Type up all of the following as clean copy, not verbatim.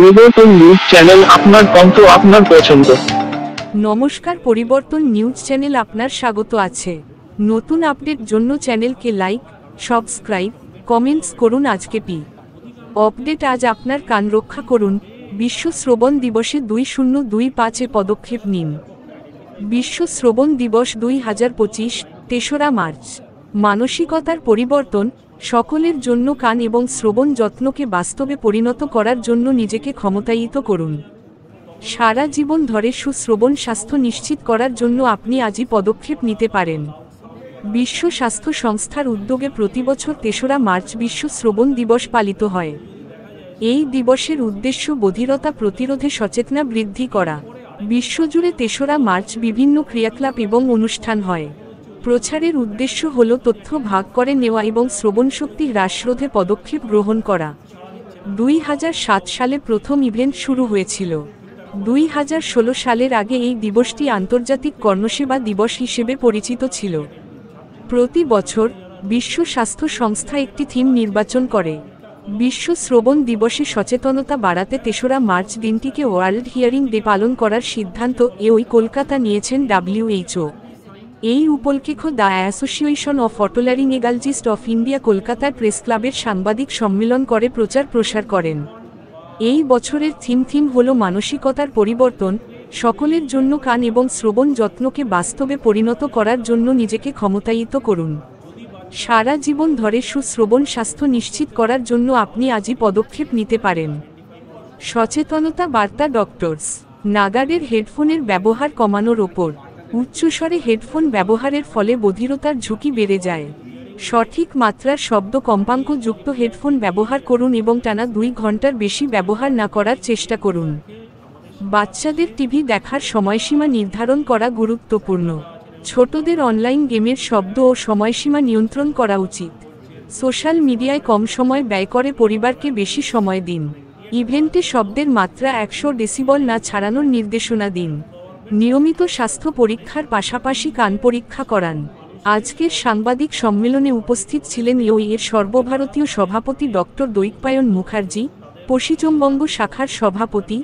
পরিবর্তন news channel, আপনার কণ্ঠ, আপনার পছন্দ। নমস্কার, পরিবর্তন নিউজ চ্যানেল আপনার স্বাগত আছে। নতুন আপডেট জন্য চ্যানেলকে লাইক, সাবস্ক্রাইব, কমেন্টস করুন। আজকে আপডেট। আজ আপনার কান রক্ষা করুন। বিশ্ব শ্রবণ দিবসে 2025 পদক্ষেপ নিন। বিশ্ব শ্রবণ দিবস 2025, 3রা মার্চ। মানসিকতার পরিবর্তন। সকলের জন্য কান এবং শ্রবণ যত্নকে বাস্তবে পরিণত করার জন্য নিজেকে ক্ষমতায়িত করুন। সারা জীবন ধরে সুশ্রবণ স্বাস্থ্য নিশ্চিত করার জন্য আপনি আজই পদক্ষেপ নিতে পারেন। বিশ্ব স্বাস্থ্য সংস্থার উদ্যোগে প্রতিবছর 3রা মার্চ বিশ্ব শ্রবণ দিবস পালিত হয়। এই দিবসের উদ্দেশ্য বধিরতা প্রতিরোধে সচেতনতা বৃদ্ধি করা। বিশ্বজুড়ে 3রা মার্চ বিভিন্ন ক্রিয়াকলাপ এবং অনুষ্ঠান হয়। প্রচারের উদ্দেশ্য হল তথ্য ভাগ করে নেওয়া এবং শ্রবণশক্তি হ্রাসরোধে পদক্ষেপ গ্রহণ করা। 2007 সালে প্রথম ইভেন্ট শুরু হয়েছিল। 2016 সালের আগে এই দিবসটি আন্তর্জাতিক কর্ণসেবা দিবস হিসেবে পরিচিত ছিল। প্রতি বছর বিশ্ব স্বাস্থ্য সংস্থা একটি থিম নির্বাচন করে। বিশ্ব শ্রবণ দিবসে সচেতনতা বাড়াতে 3রা মার্চ দিনটিকে ওয়ার্ল্ড হিয়ারিং ডে পালন করার সিদ্ধান্ত কলকাতা নিয়েছেন WHO। এই উপলক্ষে the association of otolaryngologist of India কলকাতার প্রেস ক্লাবের সাংবাদিক সম্মেলন করে প্রচার প্রসার করেন। এই বছরের থিম হল মানসিকতার পরিবর্তন। সকলের জন্য কান এবং শ্রবণ যত্নকে বাস্তবে পরিণত করার জন্য নিজেকে ক্ষমতায়িত করুন। সারা জীবন ধরে সুশ্রবণ স্বাস্থ্য নিশ্চিত করার জন্য আপনি আজই পদক্ষেপ নিতে পারেন। সচেতনতা বার্তা। ডক্টরস নাগাডের হেডফোনের ব্যবহার কমানোর ওপর। উচ্চস্বরে হেডফোন ব্যবহারের ফলে বধিরতার ঝুঁকি বেড়ে যায়। সঠিক মাত্রার শব্দ কম্পাঙ্ক যুক্ত হেডফোন ব্যবহার করুন এবং টানা 2 ঘন্টার বেশি ব্যবহার না করার চেষ্টা করুন। বাচ্চাদের টিভি দেখার সময়সীমা নির্ধারণ করা গুরুত্বপূর্ণ। ছোটদের অনলাইন গেমের শব্দ ও সময়সীমা নিয়ন্ত্রণ করা উচিত। সোশ্যাল মিডিয়ায় কম সময় ব্যয় করে পরিবারকে বেশি সময় দিন। ইভেন্টে শব্দের মাত্রা 100 ডেসিবল না ছাড়ানোর নির্দেশনা দিন। নিয়মিত স্বাস্থ্য পরীক্ষার পাশাপাশি কান পরীক্ষা করান। আজকের সাংবাদিক সম্মেলনে উপস্থিত ছিলেন এর সর্বভারতীয় সভাপতি ডক্টর দৈপায়ন মুখার্জি, পশ্চিমবঙ্গ শাখার সভাপতি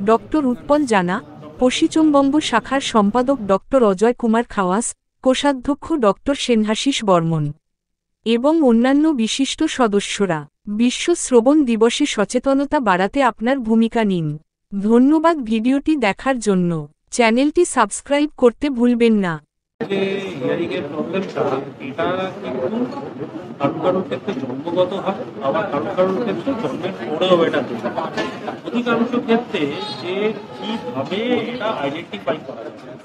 ডক্টর উৎপল জানা, পশ্চিমবঙ্গ শাখার সম্পাদক ডক্টর অজয় কুমার খাওয়াস, কোষাধ্যক্ষ ডক্টর সেনহাশিস বর্মন এবং অন্যান্য বিশিষ্ট সদস্যরা। বিশ্ব শ্রবণ দিবসে সচেতনতা বাড়াতে আপনার ভূমিকা নিন। ধন্যবাদ ভিডিওটি দেখার জন্য। চ্যানেলটি সাবস্ক্রাইব করতে ভুলবেন না। যে হিয়ারিং এর প্রবলেমটা, এটা কিন্তু কারোর ক্ষেত্রে জন্মগত হয়, আবার কারোর ক্ষেত্রে জন্মের পরেও এটা তৈরি হয়। অধিকাংশ ক্ষেত্রে যে কিভাবে এটা আইডেন্টিফাই করা যায়,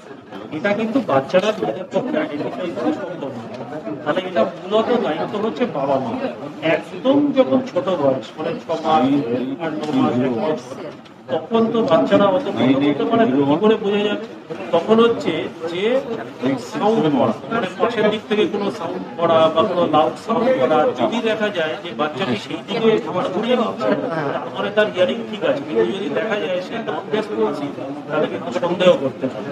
এটা কিন্তু বাচ্চারা নিজেদের পক্ষে আইডেন্টিফাই করা সম্ভব নয়। তাহলে এটা মূলত দায়িত্ব হচ্ছে বাবা মা। একদম যখন ছোট বয়স, মানে 6 মাস আর 9 মাস, 1 বছর, তখন তো বাচ্চারা অত বলতে পারে কি করে বোঝা যাবে? তখন হচ্ছে যে সাউন্ড করা, মানে পাশের দিক থেকে কোনো সাউন্ড করা বা কোনো লাউড সাউন্ড করা, যদি দেখা যায় যে বাচ্চাটি সেই দিকে ঘুরিয়ে নিচ্ছে, তারপরে তার হিয়ারিং ঠিক আছে। কিন্তু যদি দেখা যায় সে নন রেসপন্সিভ, তাহলে কিন্তু সন্দেহ করতে হবে।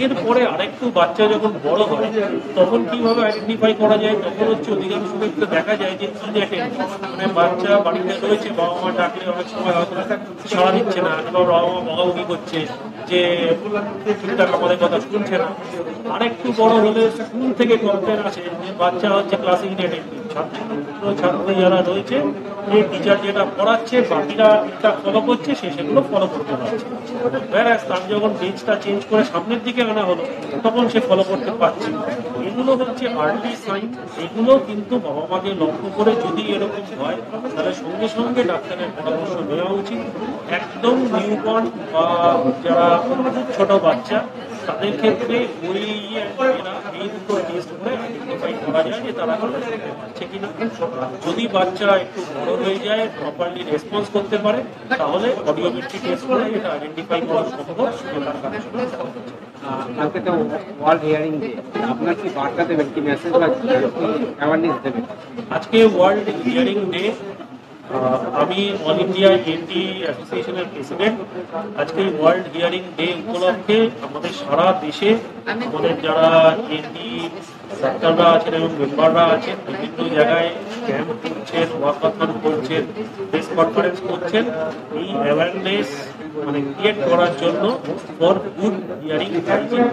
এরপরে আরেকটু বাচ্চা যখন বড় হয়, তখন কিভাবে আইডেন্টিফাই করা যায়? তখন হচ্ছে অধিকাংশ ক্ষেত্রে দেখা যায় যে মানে বাচ্চা বাড়িতে রয়েছে, বাবা মা ডাকলে অনেক সময় হয়তো সাড়া দিচ্ছে না, এবার বাবা মা বকাবকি করছে যে ঠিকঠাক আমাদের কথা শুনছে না। আরেকটু বড় হলে স্কুল থেকে কমপ্লেন আসে যে বাচ্চা হচ্ছে ক্লাস ইনঅ্যাটেন্টিভ, ছাত্রী যারা রয়েছে, এই টিচার যেটা পড়াচ্ছে বাকিরা এটা ফলো করছে, সে সেগুলো ফলো করতে পারছে। তার যখন বেঞ্চটা চেঞ্জ করে সামনের দিকে আনা হলো, তখন সে ফলো করতে পারছে। এগুলো হচ্ছে আর্লি সাইন। এগুলো কিন্তু বাবা মাকে লক্ষ্য করে যদি এরকম হয়, তাহলে সঙ্গে সঙ্গে ডাক্তারের পরামর্শ নেওয়া উচিত। একদম নিউবর্ন বা যারা ছোট বাচ্চা, তাদের ক্ষেত্রে এই দুটো টেস্ট করে আইডেন্টিফাই করা যায় যে তারা পাচ্ছে কিনা। যদি বাচ্চা একটু বড় হয়ে যায়, প্রপারলি রেসপন্স করতে পারে, তাহলে অডিওমেট্রি টেস্ট করে এটা আইডেন্টিফাই করা সম্ভব। তার কারণে আজকে তো ওয়ার্ল্ড হিয়ারিং ডে, আপনার কি বার্তা দেবেন, কি মেসেজ বা অ্যাওয়ারনেস দেবেন? আজকে ওয়ার্ল্ড হিয়ারিং ডে। আমি অল ইন্ডিয়া এনডি অ্যাসোসিয়েশনের প্রেসিডেন্ট। আজকে ওয়ার্ল্ড হিয়ারিং ডে উপলক্ষে আমাদের সারা দেশে আমাদের যারা এনডি ডাক্তাররা আছেন এবং মেম্বাররা আছেন, বিভিন্ন জায়গায় ক্যাম্প করছেন, ওয়াকাথন করছেন, প্রেস কনফারেন্স করছেন, এই অ্যাওয়ারনেস মানে ক্রিয়েট করার জন্য for good hearing hygiene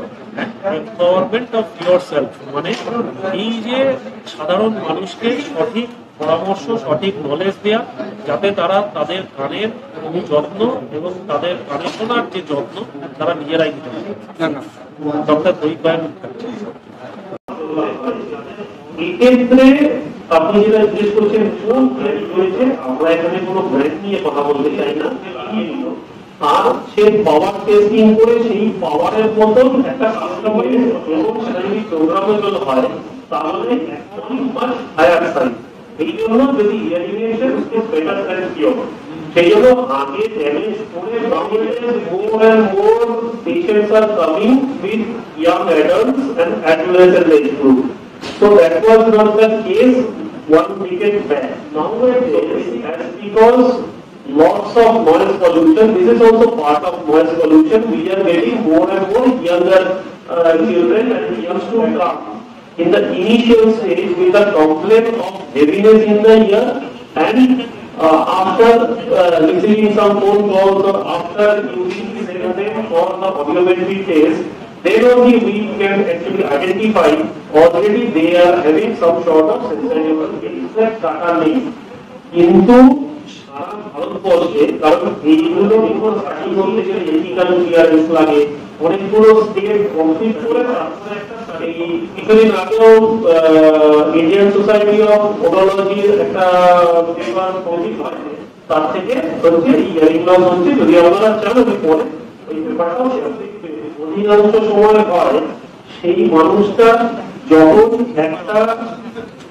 empowerment of your self, মানে এই যে সাধারণ মানুষকে সঠিক পরামর্শ, সঠিক নলেজ দেওয়া, যাতে তারা তাদের কানের যত্ন এবং তাদের কানে শোনার যে যত্ন তারা নিজেরাই নিতে পারে। ডক্টর দৈবায়ন মুখার্জি। এক্ষেত্রে আপনি যেটা জিজ্ঞেস করছেন রয়েছে, আমরা এখানে কোনো ব্র্যান্ড নিয়ে কথা বলতে চাই না, আর সে পাওয়ার টেস্টিং করে সেই পাওয়ারের মতন একটা কাস্টমাইজ এবং সেটা যদি প্রোগ্রামের জন্য হয় তাহলে মাচ হায়ার সাইজ। এই জন্য যদি ইরিগেশন বেটার দ্যান পিওর, সেই জন্য আগে ড্যামেজ করে more and more patients are coming with young adults and adolescent age group. So that was not the case one decade back. Nowadays, as because lots of noise pollution, this is also part of noise pollution, we are getting more and more younger children and young to come in the initial stage with the complaint of heaviness in the ear, and after receiving some phone calls or after using them for the audiometry test, then only we can actually identify already they are having some sort of sensitive exact data নেই। কিন্তু সারা ভারতবর্ষে, কারণ এইগুলো যখন study করতে গেলে ethical clearance লাগে, অনেকগুলো স্টেট কমপ্লিট করে এই কিছুদিন আগেও ইন্ডিয়ান সোসাইটি অফ ওডোলজির একটা পেপার কমপ্লিট হয়, তার থেকে হচ্ছে হিয়ারিং লস হচ্ছে। যদি আপনারা চান আমি পরে ওই পেপারটাও অধিকাংশ সময় হয় সেই মানুষটা যখন একটা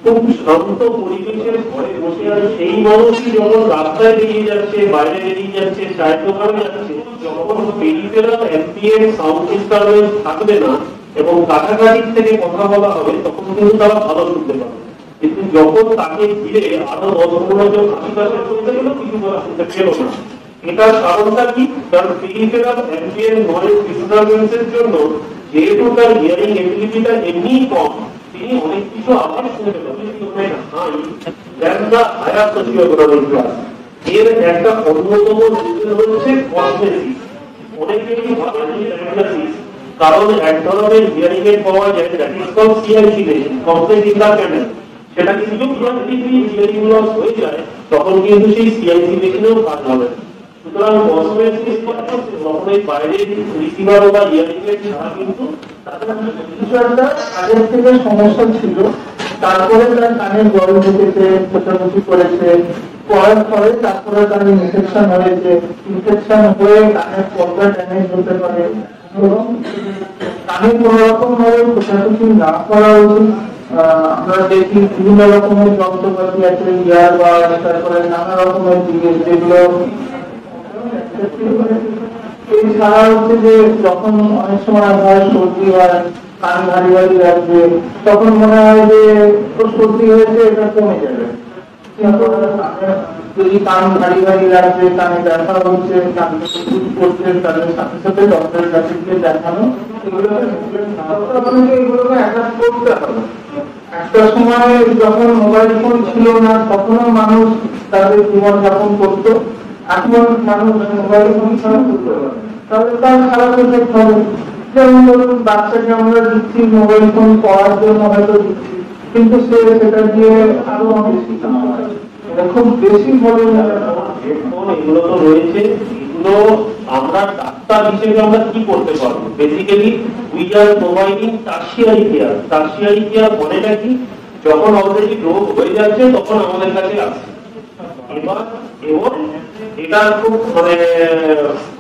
খুব শান্ত পরিবেশের ঘরে বসে আছে, সেই মানুষই যখন রাস্তায় বেরিয়ে যাচ্ছে, বাইরে বেরিয়ে যাচ্ছে, চায়ের দোকানে যাচ্ছে, যখন পেরিফেরাল অ্যাম্বিয়েন্ট সাউন্ড ডিস্টারবেন্স থাকবে না এবং কাছাকাছি থেকে কথা বলা হবে, তখন কিন্তু তারা ভালো শুনতে পাবে। কিন্তু যখন তাকে ঘিরে আরো 10-15 জন আশেপাশে চলতে গেল, কিছু বলা শুনতে পেল না। এটার কারণটা কি? কারণ পেরিফেরাল অ্যাম্বিয়েন্ট নয়েজ ডিস্টারবেন্সের জন্য যেহেতু তার হিয়ারিং এবিলিটিটা এমনি কম, তিনি অনেক কিছু আবার শুনতে পাবেন। এর একটা অন্যতম রিজন হচ্ছে কসমেটিক। অনেকেরই কারণ এক ধরনের হিয়ারিং এড পাওয়া যায়, that is called CIC machine, cosmetic candle. সেটা কিন্তু হিয়ারিং লস হয়ে যায়, তখন কিন্তু সেই সিআইসি মেশিনেও কাজ হবে। সুতরাং কসমেটিক যখন এই বাইরে রিসিভার বা হিয়ারিং এড ছাড়া কিন্তু আগের থেকে সমস্যা ছিল, তারপরে তার কানে জল ঢুকেছে, খোঁচাখুচি করেছে, করার পরে তারপরে তার ইনফেকশন হয়েছে, ইনফেকশন হয়ে কানের পর্দা ড্যামেজ হতে পারে। এবং কানে কোন রকম ভাবে খোঁচাখুচি না করা উচিত। আমরা দেখি বিভিন্ন রকমের যন্ত্রপাতি আছে, ইয়ার বা তারপরে নানা রকমের জিনিস যেগুলো এছাড়া হচ্ছে যে যখন অনেক সময় হয় সর্দি হয়, কান ভারী ভারী লাগবে, তখন মনে হয় যে সর্দি হয়েছে, এটা কমে যাবে। যদি কান ভারী ভারী লাগবে, কানে ব্যথা হচ্ছে, কান করছে, তাদের সাথে সাথে ডক্টরের কাছে গিয়ে দেখানো, এগুলোকে অ্যাটাচ করতে হবে। একটা সময় যখন মোবাইল ফোন ছিল না, তখনও মানুষ তাদের জীবনযাপন করতো। এখন মানুষ মোবাইল ফোন ছাড়া করতে পারে, তাহলে তার খারাপ এফেক্ট হবে। যেমন ধরুন বাচ্চাকে আমরা দিচ্ছি মোবাইল ফোন পড়ার জন্য হয়তো দিচ্ছি, কিন্তু সে সেটা দিয়ে আরো অনেক শিক্ষা খুব বেশি বলে এগুলো তো রয়েছে। এগুলো আমরা ডাক্তার হিসেবে আমরা কি করতে পারবো? Basically we are providing tertiary care. Tertiary care মানেটা কি? যখন অলরেডি রোগ হয়ে যাচ্ছে তখন আমাদের কাছে আসছে। এবার এবং এটা খুব মানে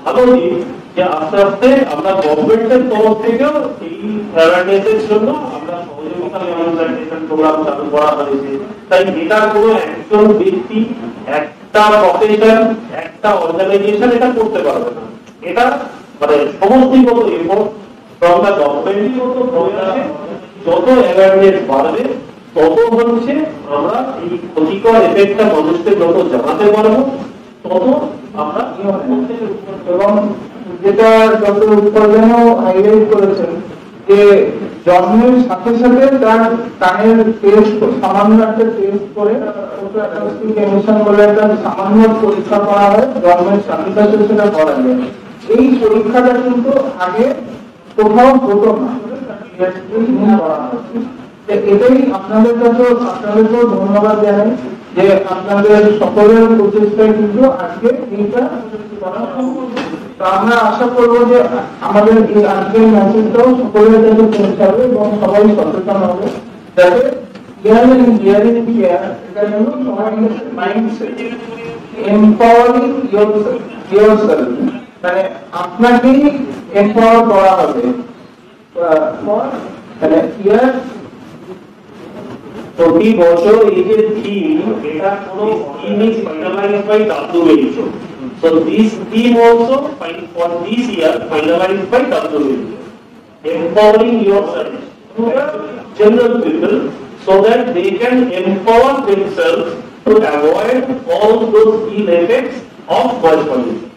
ভালো দিক যে আস্তে আস্তে আমরা গভর্নমেন্টের তরফ থেকেও এই অ্যাওয়ারনেসের জন্য আমরা সহযোগিতা প্রোগ্রাম চালু করা হয়েছে। তাই এটা কোনো একজন ব্যক্তি, একটা প্রফেশন, একটা অর্গানাইজেশন এটা করতে পারবে না। এটা মানে সমষ্টিগত এফোর্ট ফ্রম দ্য গভর্নমেন্টের মতো প্রয়াসে যত অ্যাওয়ারনেস বাড়বে তত হচ্ছে আমরা এই ক্ষতিকর এফেক্টটা মানুষকে যত জানাতে পারবো তত আমরা। এবং যেটা ডক্টর উপাধ্যায় হাইলাইট করেছেন যে জন্মের সাথে সাথে তার কানের টেস্ট সামান্য একটা টেস্ট করে ফটোঅ্যাকোস্টিক এমিশন বলে একটা সামান্য পরীক্ষা করা হয়, জন্মের সাথে সাথে সেটা করা যায়। এই পরীক্ষাটা কিন্তু আগে কোথাও হতো না, এটাই আপনাদেরকেও ধন্যবাদ জানাই যে আপনাদের সকলের প্রচেষ্টায় কিন্তু আজকে এইটা করা সম্ভব। তো আমরা আশা করবো যে আমাদের এই আজকের মেসেজটাও সকলের কাছে পৌঁছাবে এবং সবাই সচেতন হবে, যাতে হিয়ারিং কেয়ার এটা যেন সবাই মাইন্ডসেট এম্পাওয়ারিং ইয়োরসেলফ, মানে আপনাকেই এম্পাওয়ার করা হবে। মানে ইয়ার প্রতি বছর এই যে থিম, এটা কোনো theme is finalised by WHO. So this theme also for this year finalized by WHO. Empowering yourself to the general people so that they can empower themselves to avoid all those ill effects of voice pollution.